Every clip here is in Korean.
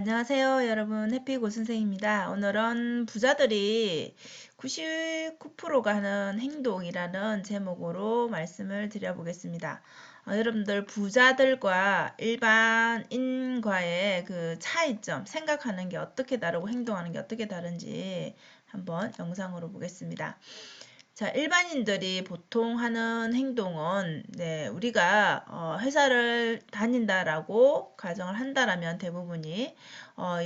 안녕하세요, 여러분. 해피고 선생입니다. 오늘은 부자들이 99%가 하는 행동이라는 제목으로 말씀을 드려보겠습니다. 여러분들 부자들과 일반인과의 그 차이점, 생각하는 게 어떻게 다르고 행동하는 게 어떻게 다른지 한번 영상으로 보겠습니다. 자, 일반인들이 보통 하는 행동은 우리가 회사를 다닌다라고 가정을 한다라면 대부분이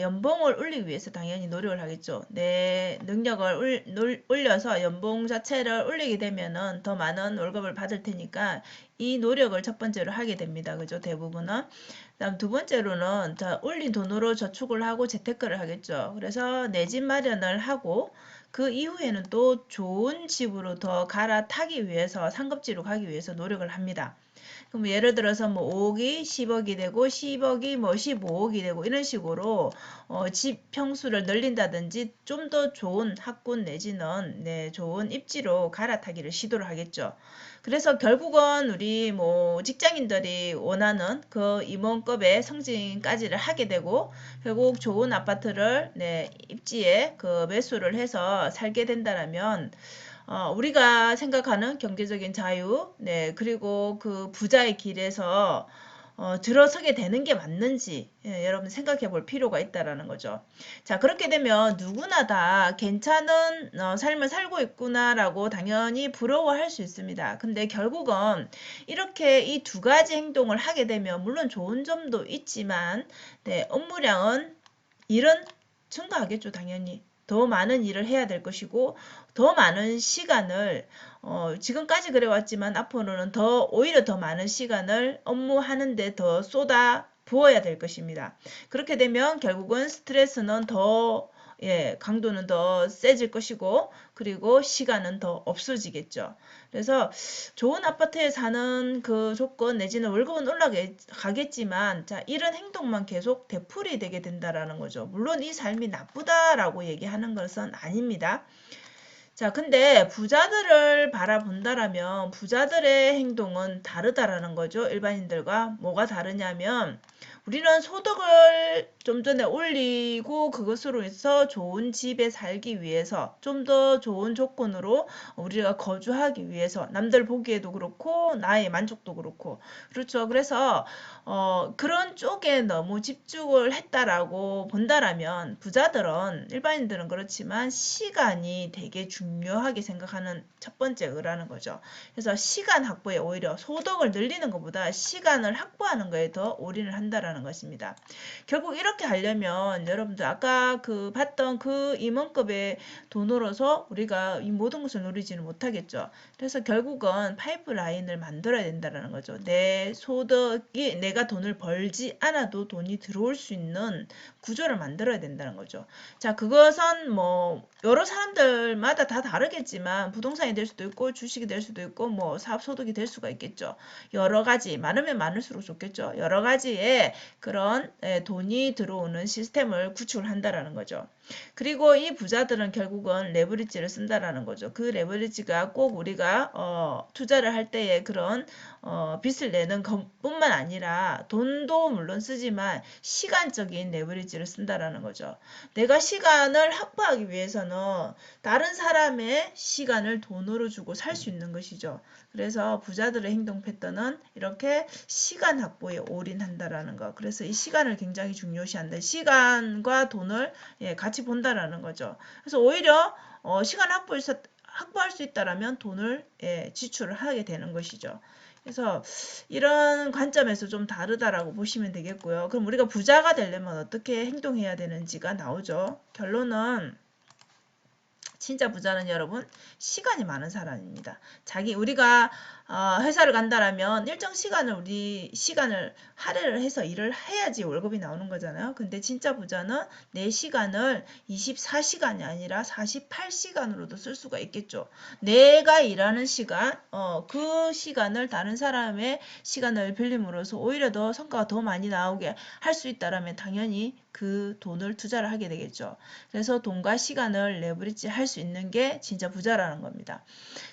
연봉을 올리기 위해서 당연히 노력을 하겠죠. 내 능력을 올려서 연봉 자체를 올리게 되면은 더 많은 월급을 받을 테니까 이 노력을 첫 번째로 하게 됩니다. 그죠? 대부분은. 그다음 두 번째로는 올린 돈으로 저축을 하고 재테크를 하겠죠. 그래서 내 집 마련을 하고 그 이후에는 또 좋은 집으로 더 갈아타기 위해서 상급지로 가기 위해서 노력을 합니다. 그럼 예를 들어서 뭐 5억이 10억이 되고 10억이 뭐 15억이 되고 이런 식으로 집 평수를 늘린다든지 좀 더 좋은 학군 내지는 좋은 입지로 갈아타기를 시도를 하겠죠. 그래서 결국은 우리 뭐 직장인들이 원하는 그 임원급의 승진까지를 하게 되고 결국 좋은 아파트를 입지에 그 매수를 해서 살게 된다라면 우리가 생각하는 경제적인 자유, 그리고 그 부자의 길에서 들어서게 되는 게 맞는지 여러분 생각해 볼 필요가 있다라는 거죠. 자, 그렇게 되면 누구나 다 괜찮은 삶을 살고 있구나라고 당연히 부러워할 수 있습니다. 근데 결국은 이렇게 이 두 가지 행동을 하게 되면 물론 좋은 점도 있지만 업무량은 일은 증가하겠죠, 당연히. 더 많은 일을 해야 될 것이고 더 많은 시간을 지금까지 그래왔지만 앞으로는 오히려 더 많은 시간을 업무하는데 더 쏟아 부어야 될 것입니다. 그렇게 되면 결국은 스트레스는 더 강도는 더 세질 것이고 그리고 시간은 더 없어지겠죠. 그래서 좋은 아파트에 사는 그 조건 내지는 월급은 올라가겠지만 자, 이런 행동만 계속 되풀이 되게 된다라는 거죠. 물론 이 삶이 나쁘다라고 얘기하는 것은 아닙니다. 자, 근데 부자들을 바라본다라면 부자들의 행동은 다르다라는 거죠. 일반인들과 뭐가 다르냐면 우리는 소득을 좀 전에 올리고 그것으로 해서 좋은 집에 살기 위해서 좀 더 좋은 조건으로 우리가 거주하기 위해서 남들 보기에도 그렇고 나의 만족도 그렇고 그렇죠. 그래서 그런 쪽에 너무 집중을 했다라고 본다라면 부자들은 일반인들은 그렇지만 시간이 되게 중요하게 생각하는 첫 번째라는 거죠. 그래서 시간 확보에 오히려 소득을 늘리는 것보다 시간을 확보하는 거에 더 올인을 한다라는 것입니다. 결국 이렇게 하려면 여러분들 아까 그 봤던 그 임원급의 돈으로서 우리가 이 모든 것을 누리지는 못하겠죠. 그래서 결국은 파이프라인을 만들어야 된다는 거죠. 내 소득이 내가 돈을 벌지 않아도 돈이 들어올 수 있는 구조를 만들어야 된다는 거죠. 자, 그것은 뭐 여러 사람들마다 다 다르겠지만 부동산이 될 수도 있고 주식이 될 수도 있고 뭐 사업 소득이 될 수가 있겠죠. 여러 가지 많으면 많을수록 좋겠죠. 여러 가지의 그런 돈이 들어오는 시스템을 구축을 한다라는 거죠. 그리고 이 부자들은 결국은 레버리지를 쓴다라는 거죠. 그 레버리지가 꼭 우리가 투자를 할 때에 그런 빚을 내는 것뿐만 아니라 돈도 물론 쓰지만 시간적인 레버리지를 쓴다라는 거죠. 내가 시간을 확보하기 위해서는 다른 사람의 시간을 돈으로 주고 살 수 있는 것이죠. 그래서 부자들의 행동 패턴은 이렇게 시간 확보에 올인한다라는 거. 그래서 이 시간을 굉장히 중요시한다. 시간과 돈을 같이 본다라는 거죠. 그래서 오히려 시간 확보할 수 있다라면 돈을 지출을 하게 되는 것이죠. 그래서 이런 관점에서 좀 다르다라고 보시면 되겠고요. 그럼 우리가 부자가 되려면 어떻게 행동해야 되는지가 나오죠. 결론은 진짜 부자는 여러분 시간이 많은 사람입니다. 우리가 회사를 간다라면 일정 우리 시간을 할애를 해서 일을 해야지 월급이 나오는 거잖아요. 근데 진짜 부자는 내 시간을 24시간이 아니라 48시간으로도 쓸 수가 있겠죠. 내가 일하는 시간, 그 시간을 다른 사람의 시간을 빌림으로써 오히려 더 성과가 더 많이 나오게 할 수 있다라면 당연히 그 돈을 투자를 하게 되겠죠. 그래서 돈과 시간을 레버리지 할 수 있는 게 진짜 부자라는 겁니다.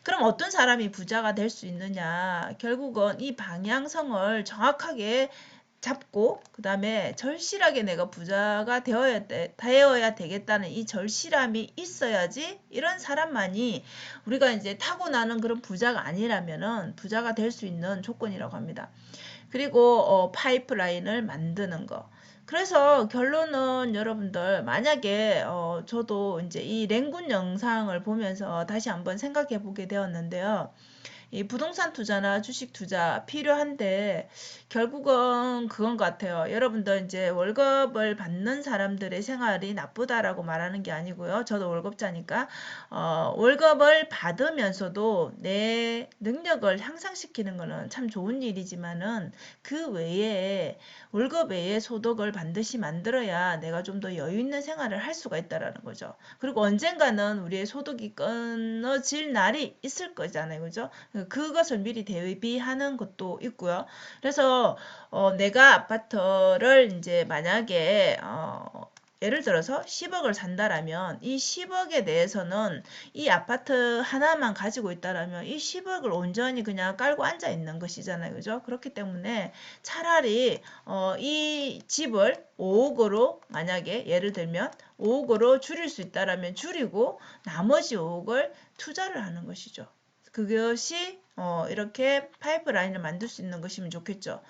그럼 어떤 사람이 부자가 될 수 있느냐? 결국은 이 방향성을 정확하게 잡고 그 다음에 절실하게 내가 부자가 되어야 되겠다는 이 절실함이 있어야지 이런 사람만이 우리가 이제 타고나는 그런 부자가 아니라면은 부자가 될 수 있는 조건이라고 합니다. 그리고 파이프라인을 만드는 거. 그래서 결론은 여러분들 만약에 저도 이제 이 랭군 영상을 보면서 다시 한번 생각해 보게 되었는데요. 이 부동산 투자나 주식 투자 필요한데 결국은 그건 것 같아요. 여러분들 이제 월급을 받는 사람들의 생활이 나쁘다라고 말하는 게 아니고요. 저도 월급자니까 월급을 받으면서도 내 능력을 향상시키는 거는 참 좋은 일이지만은 그 외에 월급 외에 소득을 반드시 만들어야 내가 좀 더 여유 있는 생활을 할 수가 있다라는 거죠. 그리고 언젠가는 우리의 소득이 끊어질 날이 있을 거잖아요. 그죠? 그것을 미리 대비하는 것도 있고요. 그래서 내가 아파트를 이제 만약에 예를 들어서 10억을 산다라면 이 10억에 대해서는 이 아파트 하나만 가지고 있다라면 이 10억을 온전히 그냥 깔고 앉아 있는 것이잖아요. 그죠? 그렇기 때문에 차라리 이 집을 5억으로 만약에 예를 들면 5억으로 줄일 수 있다라면 줄이고 나머지 5억을 투자를 하는 것이죠. 그것이 이렇게 파이프라인을 만들 수 있는 것이면 좋겠죠.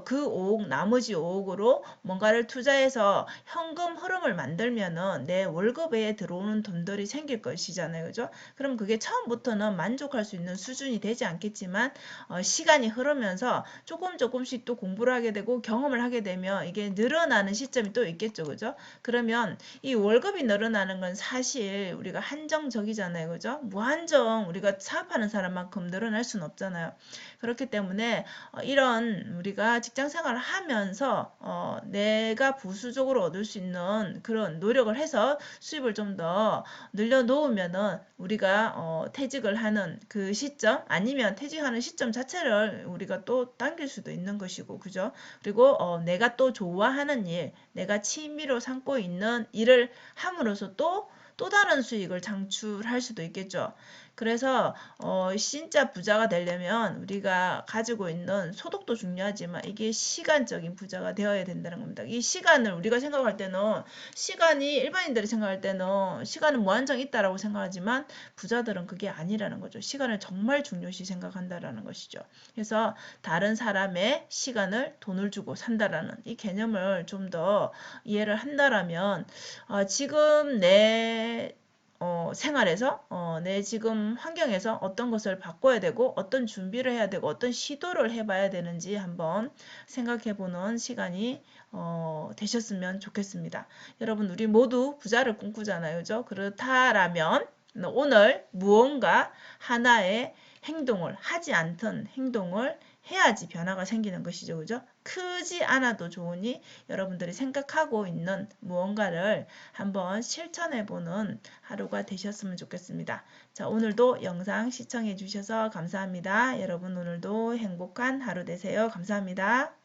그 5억, 나머지 5억으로 뭔가를 투자해서 현금 흐름을 만들면은 내 월급에 들어오는 돈들이 생길 것이잖아요. 그죠? 그럼 그게 처음부터는 만족할 수 있는 수준이 되지 않겠지만 시간이 흐르면서 조금씩 또 공부를 하게 되고 경험을 하게 되면 이게 늘어나는 시점이 또 있겠죠. 그죠? 그러면 이 월급이 늘어나는 건 사실 우리가 한정적이잖아요. 그죠? 무한정 우리가 사업하는 사람만큼 늘어날 수는 없잖아요. 그렇기 때문에 이런 우리가 직장 생활을 하면서 내가 부수적으로 얻을 수 있는 그런 노력을 해서 수입을 좀 더 늘려놓으면은 우리가 퇴직을 하는 그 시점 아니면 퇴직하는 시점 자체를 우리가 또 당길 수도 있는 것이고 그죠? 그리고 내가 또 좋아하는 일, 내가 취미로 삼고 있는 일을 함으로써 또 다른 수익을 창출할 수도 있겠죠. 그래서 진짜 부자가 되려면 우리가 가지고 있는 소득도 중요하지만 이게 시간적인 부자가 되어야 된다는 겁니다. 이 시간을 우리가 생각할 때는 시간이 일반인들이 생각할 때는 시간은 무한정 있다라고 생각하지만 부자들은 그게 아니라는 거죠. 시간을 정말 중요시 생각한다라는 것이죠. 그래서 다른 사람의 시간을 돈을 주고 산다라는 이 개념을 좀 더 이해를 한다라면 지금 내 생활에서 내 지금 환경에서 어떤 것을 바꿔야 되고 어떤 준비를 해야 되고 어떤 시도를 해봐야 되는지 한번 생각해보는 시간이 되셨으면 좋겠습니다. 여러분 우리 모두 부자를 꿈꾸잖아요. 그죠? 그렇다라면 오늘 무언가 하나의 행동을 하지 않던 행동을 해야지 변화가 생기는 것이죠. 그죠? 크지 않아도 좋으니 여러분들이 생각하고 있는 무언가를 한번 실천해보는 하루가 되셨으면 좋겠습니다. 자, 오늘도 영상 시청해 주셔서 감사합니다. 여러분 오늘도 행복한 하루 되세요. 감사합니다.